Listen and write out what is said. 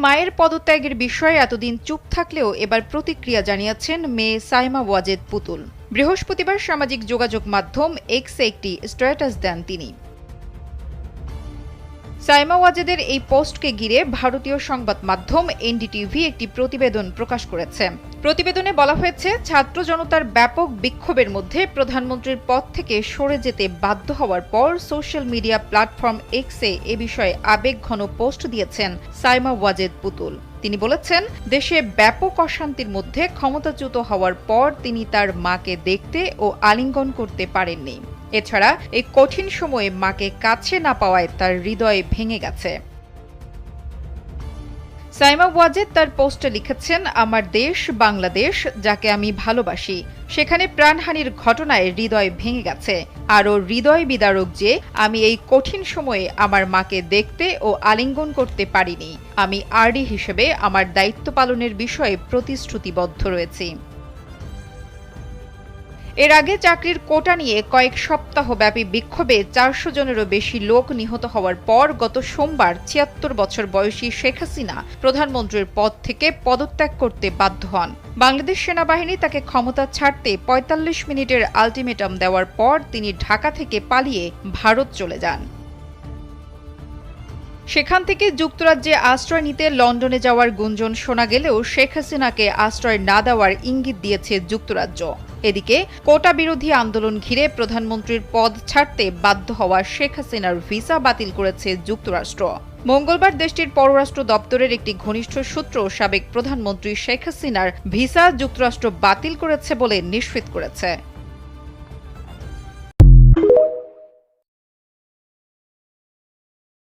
মায়ের পদত্যাগের বিষয়ে এতদিন চুপ থাকলেও এবার প্রতিক্রিয়া জানিয়েছেন মেয়ে সাইমা ওয়াজেদ পুতুল। বৃহস্পতিবার সামাজিক যোগাযোগ মাধ্যম এক্সে একটি স্ট্যাটাস দেন তিনি। সাইমা ওয়াজেদের এই পোস্টকে ঘিরে ভারতীয় সংবাদ মাধ্যম এনডিটিভি একটি প্রতিবেদন প্রকাশ করেছে। প্রতিবেদনে বলা হয়েছে, ছাত্র জনতার ব্যাপক বিক্ষোভের মধ্যে প্রধানমন্ত্রীর পদ থেকে সরে যেতে বাধ্য হওয়ার পর সোশ্যাল মিডিয়া প্ল্যাটফর্ম এক্সে এ বিষয়ে আবেগঘন পোস্ট দিয়েছেন সাইমা ওয়াজেদ পুতুল। তিনি বলেছেন, দেশে ব্যাপক অশান্তির মধ্যে ক্ষমতাচ্যুত হওয়ার পর তিনি তার মাকে দেখতে ও আলিঙ্গন করতে পারেননি। এছাড়া এই কঠিন সময়ে মাকে কাছে না পাওয়ায় তার হৃদয় ভেঙে গেছে। সাইমা ওয়াজেদ তার পোস্টে লিখেছেন, আমার দেশ বাংলাদেশ, যাকে আমি ভালোবাসি, সেখানে প্রাণহানির ঘটনায় হৃদয় ভেঙে গেছে। আরও হৃদয় বিদারক যে আমি এই কঠিন সময়ে আমার মাকে দেখতে ও আলিঙ্গন করতে পারিনি। আমি আরডি হিসেবে আমার দায়িত্ব পালনের বিষয়ে প্রতিশ্রুতিবদ্ধ রয়েছি। এর আগে চাকরির কোটা নিয়ে কয়েক সপ্তাহব্যাপী বিক্ষোভে ৪০০ জনেরও বেশি লোক নিহত হওয়ার পর গত সোমবার ৭৬ বছর বয়সী শেখ হাসিনা প্রধানমন্ত্রীর পদ থেকে পদত্যাগ করতে বাধ্য হন। বাংলাদেশ সেনাবাহিনী তাকে ক্ষমতা ছাড়তে ৪৫ মিনিটের আলটিমেটাম দেওয়ার পর তিনি ঢাকা থেকে পালিয়ে ভারত চলে যান। সেখান থেকে যুক্তরাজ্যে আশ্রয় নিতে লন্ডনে যাওয়ার গুঞ্জন শোনা গেলেও শেখ হাসিনাকে আশ্রয় না দেওয়ার ইঙ্গিত দিয়েছে যুক্তরাজ্য। এদিকে কোটা বিরোধী আন্দোলন ঘিরে প্রধানমন্ত্রীর পদ ছাড়তে বাধ্য হওয়া শেখ হাসিনার ভিসা বাতিল করেছে যুক্তরাষ্ট্র। মঙ্গলবার দেশটির পররাষ্ট্র দপ্তরের একটি ঘনিষ্ঠ সূত্র সাবেক প্রধানমন্ত্রী শেখ হাসিনার ভিসা যুক্তরাষ্ট্র বাতিল করেছে বলে নিশ্চিত করেছে।